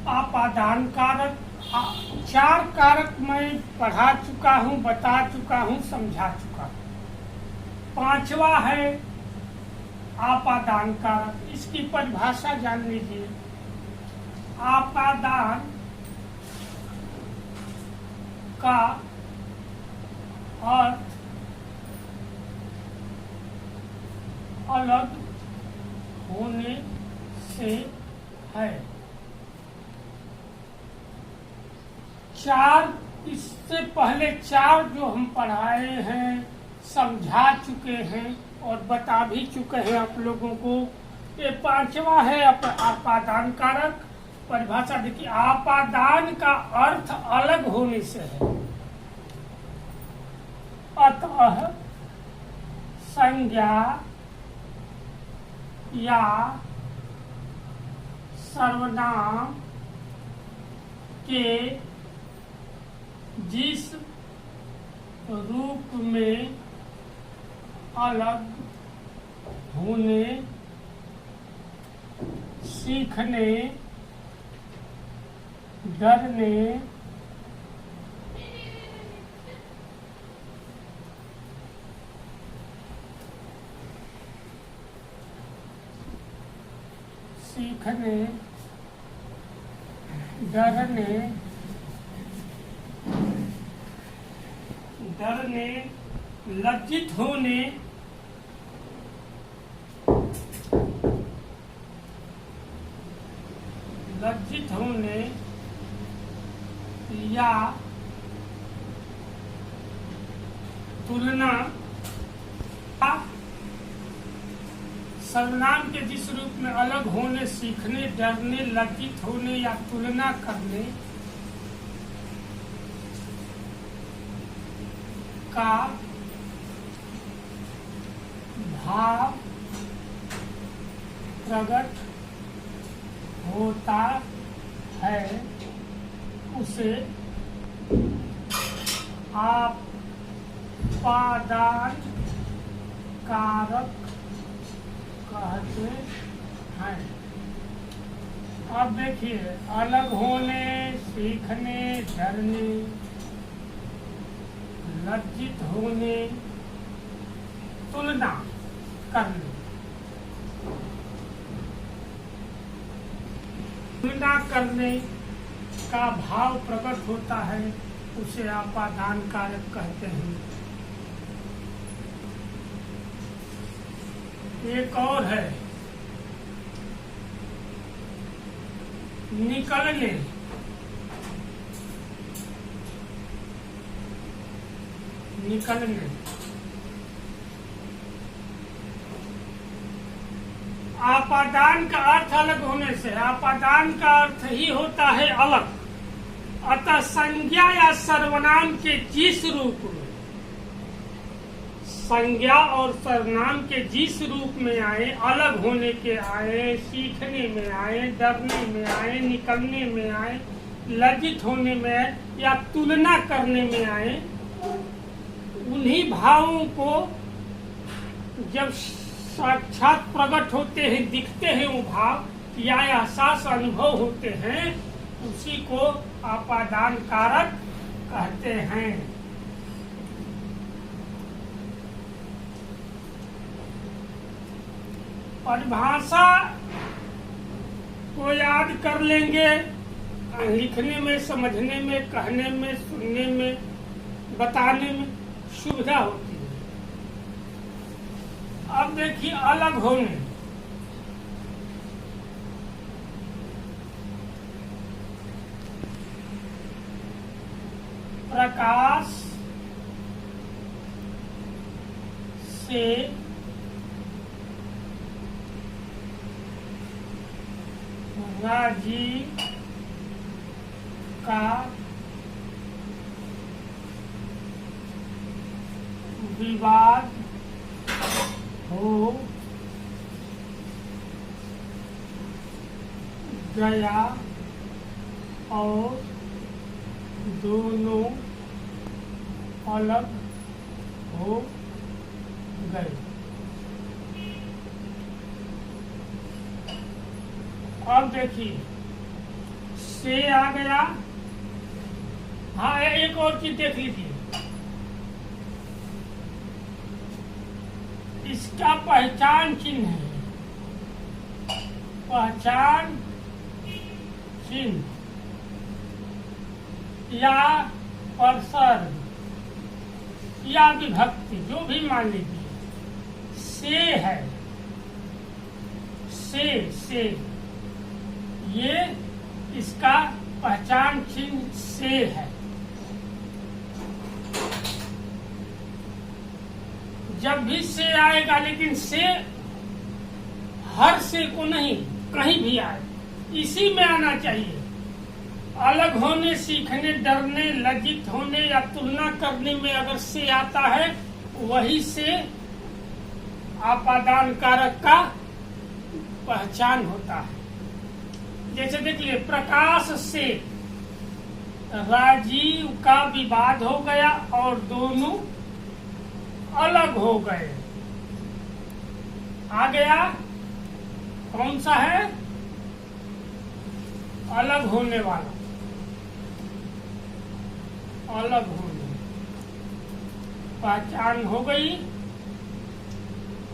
आपादान कारक। चार कारक मैं पढ़ा चुका हूँ, बता चुका हूँ, समझा चुका हूँ। पांचवा है आपादान कारक। इसकी परिभाषा जान लीजिए। आपादान का अर्थ अलग होने से है। चार, इससे पहले चार जो हम पढ़ाए हैं, समझा चुके हैं और बता भी चुके हैं आप लोगों को। ये पांचवा है आपादान कारक। परिभाषा देखिए, आपादान का अर्थ अलग होने से है। अतः संज्ञा या सर्वनाम के जिस रूप में अलग होने, सीखने, डरने, डरने, लज्जित होने, या तुलना, सर्वनाम के जिस रूप में अलग होने, सीखने, डरने, लज्जित होने या तुलना करने का भाव प्रकट होता है, उसे आपादान कारक कहते हैं। अब देखिए, अलग होने, सीखने, डरने, लज्जित होने, तुलना करने। तुलना करने का भाव प्रकट होता है, उसे आपादान कारक कहते हैं। एक और है निकलने। आपादान का अर्थ अलग होने से, आपादान का अर्थ ही होता है अलग। अतः संज्ञा या सर्वनाम के जिस रूप में, संज्ञा और सर्वनाम के जिस रूप में आए, अलग होने के आए, सीखने में आए, डरने में आए, निकलने में आए, लज्जित होने में आए या तुलना करने में आए, उन्हीं भावों को जब साक्षात प्रकट होते हैं, दिखते हैं वो भाव या एहसास अनुभव होते हैं, उसी को आपादान कारक कहते हैं। परिभाषा को याद कर लेंगे, लिखने में, समझने में, कहने में, सुनने में, बताने में सुविधा होती है। अब देखिए, अलग होने। प्रकाश से राजीव का विवाद हो गया और दोनों अलग हो गए। अब देखिए, से आ गया। हाँ, एक और चीज देख लीजिए, इसका पहचान चिन्ह है, पहचान चिन्ह या परसर्ग या विभक्ति जो भी मान लीजिए, से है, से ये इसका पहचान चिन्ह से है। जब भी से आएगा, लेकिन से हर से को नहीं, कहीं भी आए इसी में आना चाहिए। अलग होने, सीखने, डरने, लज्जित होने या तुलना करने में अगर से आता है, वही से आपादान कारक का पहचान होता है। जैसे देख लिए, प्रकाश से राजीव का विवाद हो गया और दोनों अलग हो गए। आ गया, कौन सा है? अलग होने वाला, अलग होने, पहचान हो गई।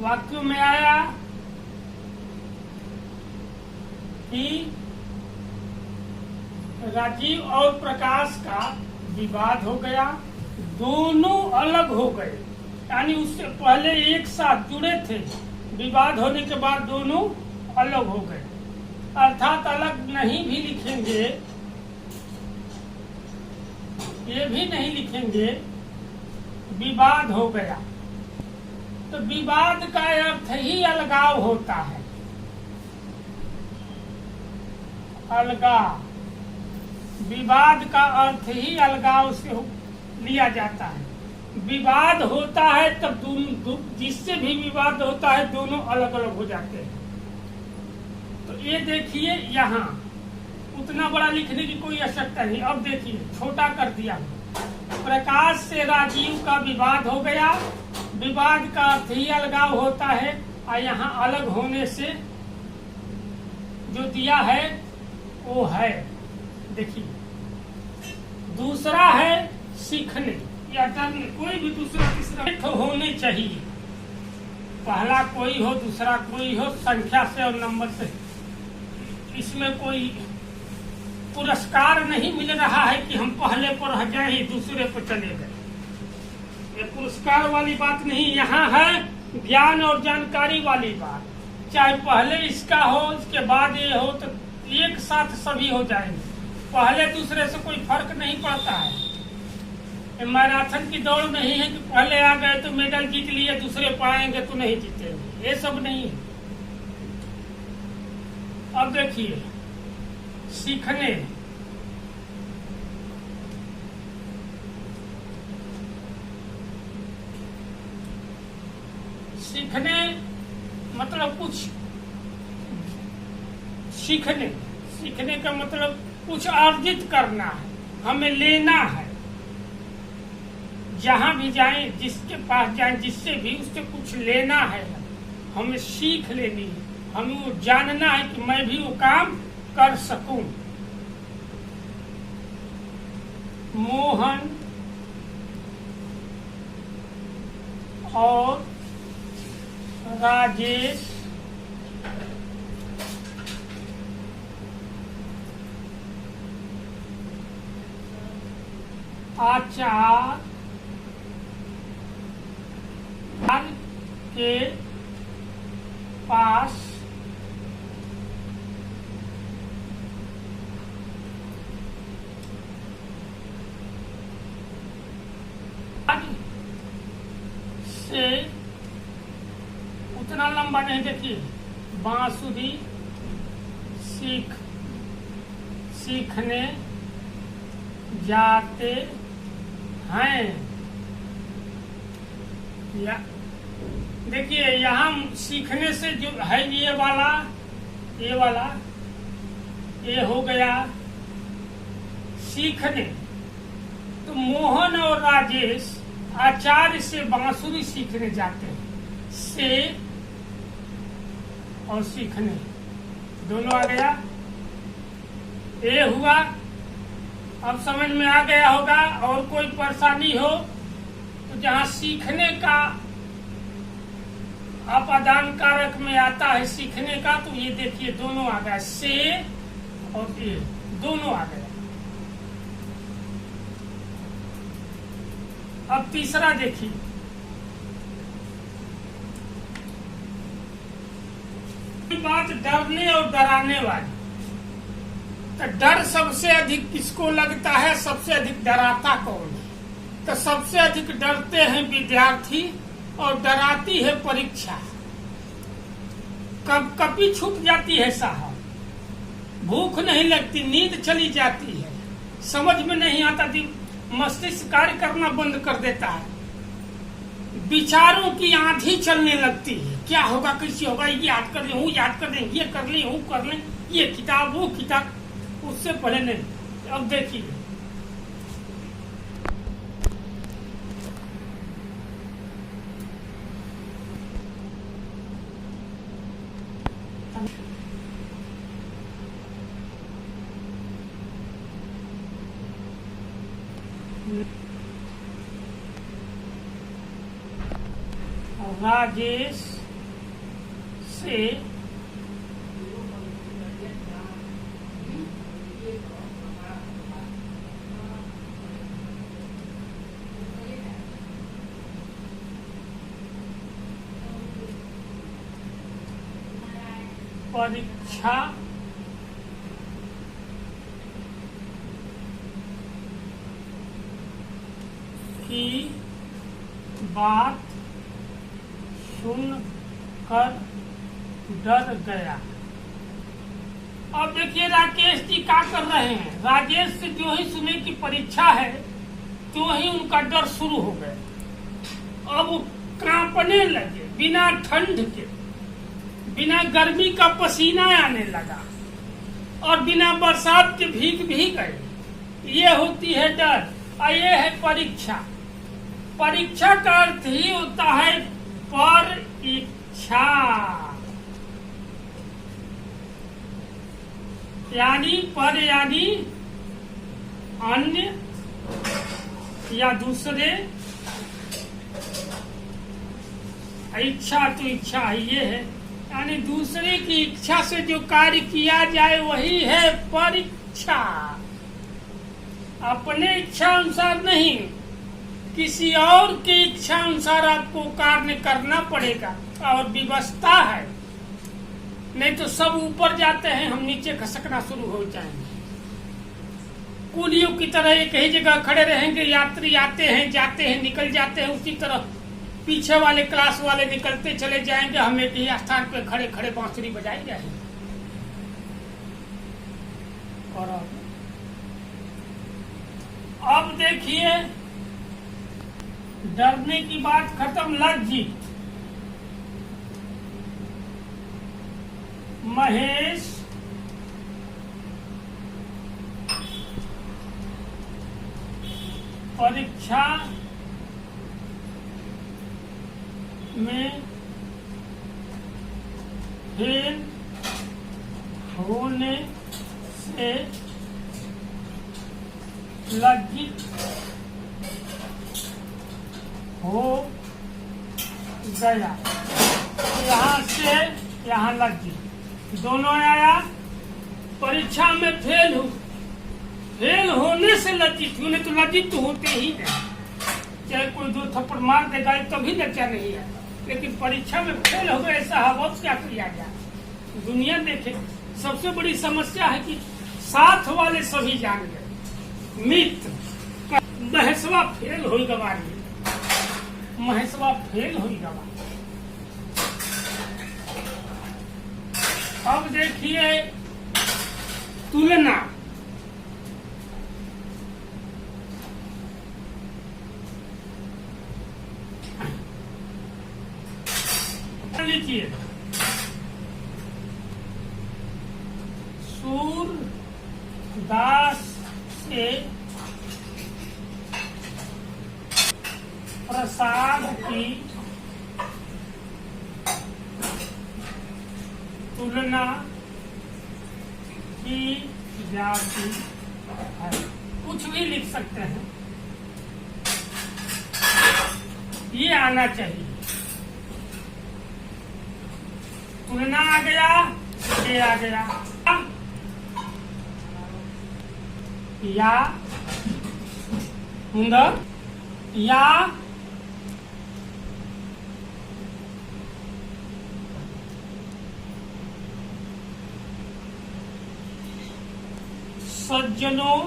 वाक्य में आया कि राजीव और प्रकाश का विवाद हो गया, दोनों अलग हो गए, यानी उससे पहले एक साथ जुड़े थे, विवाद होने के बाद दोनों अलग हो गए। अर्थात अलग नहीं भी लिखेंगे, ये भी नहीं लिखेंगे, विवाद हो गया, तो विवाद का अर्थ ही अलगाव होता है। अलगाव, विवाद का अर्थ ही अलगाव से लिया जाता है। विवाद होता है तब दोनों, जिससे भी विवाद होता है दोनों अलग अलग हो जाते हैं। तो ये देखिए, यहाँ उतना बड़ा लिखने की कोई आवश्यकता नहीं। अब देखिए, छोटा कर दिया। प्रकाश से राजीव का विवाद हो गया, विवाद का अर्थ ही अलगाव होता है, और यहाँ अलग होने से जो दिया है वो है, देखिए। दूसरा है सीखने या डरने, कोई भी दूसरा तीसरा तो होने चाहिए। पहला कोई हो, दूसरा कोई हो, संख्या से और नंबर से। इसमें कोई पुरस्कार नहीं मिल रहा है कि हम पहले पर रह जाए ही दूसरे पर चले गए, ये पुरस्कार वाली बात नहीं। यहाँ है ज्ञान और जानकारी वाली बात। चाहे पहले इसका हो, इसके बाद ये हो, तो एक साथ सभी हो जाएंगे, पहले दूसरे से कोई फर्क नहीं पड़ता है। मैराथन की दौड़ नहीं है कि पहले आ गए तो मेडल जीत लिए, दूसरे पाएंगे तो नहीं जीतेंगे, ये सब नहीं है। अब देखिए, सीखने, सीखने मतलब कुछ सीखने, सीखने का मतलब कुछ अर्जित करना है, हमें लेना है। जहां भी जाएं, जिसके पास जाएं, जिससे भी, उससे कुछ लेना है, हमें सीख लेनी है, हमें वो जानना है कि मैं भी वो काम कर सकूं। मोहन और राजेश आचार्य के पास से, उतना लंबा नहीं, देखिए, बांसुरी सीखने जाते हैं। या देखिए, यहाँ सीखने से जो है ये वाला ये हो गया सीखने। तो मोहन और राजेश आचार्य से बांसुरी सीखने जाते हैं। से और सीखने दोनों आ गया। ये हुआ। अब समझ में आ गया होगा। और कोई परेशानी हो तो जहाँ सीखने का अपादान कारक में आता है सीखने का, तो ये देखिए दोनों आ गया, से और ये दोनों आ गया। अब तीसरा देखिए, बात डरने और डराने वाली। तो डर सबसे अधिक किसको लगता है, सबसे अधिक डराता कौन है? तो सबसे अधिक डरते हैं विद्यार्थी और डराती है परीक्षा। कब कभी छूट जाती है साहब, भूख नहीं लगती, नींद चली जाती है, समझ में नहीं आता, मस्तिष्क कार्य करना बंद कर देता है, विचारों की आंधी चलने लगती है। क्या होगा, कैसे होगा, ये याद कर लें, वो याद कर लें, ये कर लें, वो कर लें, ये किताब वो किताब, उससे पहले नहीं। अब देखिए, राजेश से परीक्षा की बात सुनकर डर गया। अब देखिए राकेश जी क्या कर रहे हैं, राजेश से जो ही सुने की परीक्षा है तो ही उनका डर शुरू हो गया। अब वो कांपने लगे, बिना ठंड के, बिना गर्मी का पसीना आने लगा और बिना बरसात के भीग गए। ये होती है डर और ये है परीक्षा। परीक्षा का अर्थ ही होता है पर इच्छा, यानी पर यानी अन्य या दूसरे, इच्छा तो इच्छा ही ये है, यानी दूसरे की इच्छा से जो कार्य किया जाए वही है परीक्षा। अपने इच्छा अनुसार नहीं, किसी और की इच्छा अनुसार आपको कार्य करना पड़ेगा और व्यवस्था है, नहीं तो सब ऊपर जाते हैं, हम नीचे खसकना शुरू हो जाएंगे। कुलियों की तरह एक ही जगह खड़े रहेंगे, यात्री आते हैं जाते हैं निकल जाते हैं, उसी तरह पीछे वाले क्लास वाले निकलते चले जाएंगे, हम एक ही स्थान पे खड़े खड़े बांसुरी बजाई जाएंगे। और अब देखिए, डरने की बात खत्म, लज्जित। महेश परीक्षा में फेल होने से लज्जित हो गया। यहाँ से यहाँ लज्जित दोनों आया। परीक्षा में फेल होने से लज्जित, नहीं तो लज्जित तो होते ही नहीं, चाहे कोई दो थप्पड़ मार देगा तभी लज्जा नहीं है, लेकिन परीक्षा में फेल हो गए ऐसा अब क्या किया जाए। दुनिया देखे, सबसे बड़ी समस्या है कि साथ वाले सभी जान गए, मित्र महेशवा फेल हो गवारी, महेशवा फेल हो गवा। अब देखिए तुलना, लीजिए सूरदास से प्रसाद की तुलना की जाति है। कुछ भी लिख सकते हैं, ये आना चाहिए। तुलना आ गया, ये आ गया, या सुंदर, या सज्जनों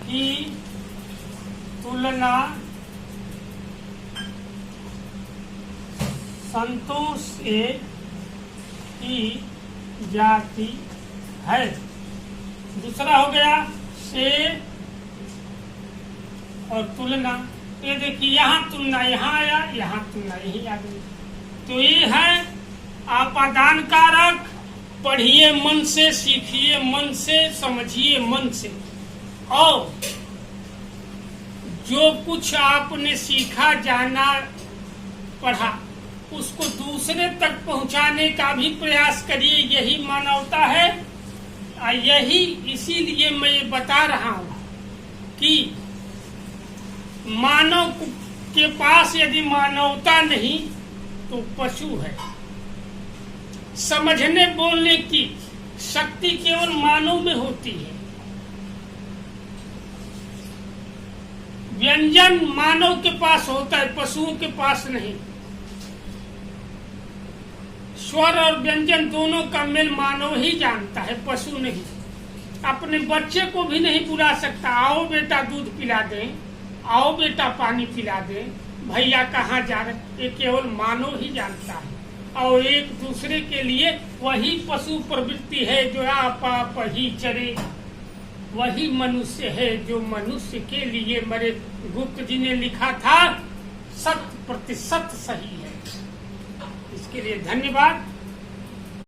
की तुलना संतों से की जाती है। दूसरा हो गया से और तुलना। ये देखिए, यहाँ तुलना यहाँ आया, यहाँ तुलना यही आ गई। तो ये है आपादान कारक। पढ़िए मन से, सीखिए मन से, समझिए मन से, और जो कुछ आपने सीखा, जाना, पढ़ा, उसको दूसरे तक पहुंचाने का भी प्रयास करिए। यही मानवता है। यही इसीलिए मैं ये बता रहा हूं कि मानव के पास यदि मानवता नहीं तो पशु है। समझने बोलने की शक्ति केवल मानव में होती है। व्यंजन मानव के पास होता है, पशुओं के पास नहीं। स्वर और व्यंजन दोनों का मेल मानव ही जानता है, पशु नहीं। अपने बच्चे को भी नहीं बुला सकता, आओ बेटा दूध पिला दें, आओ बेटा पानी पिला दें, भैया कहाँ जा रहे, ये केवल मानव ही जानता है। और एक दूसरे के लिए वही पशु प्रवृत्ति है जो आप ही चरे, वही मनुष्य है जो मनुष्य के लिए मरे। गुप्त जी ने लिखा था, 100% सही है। इसके लिए धन्यवाद।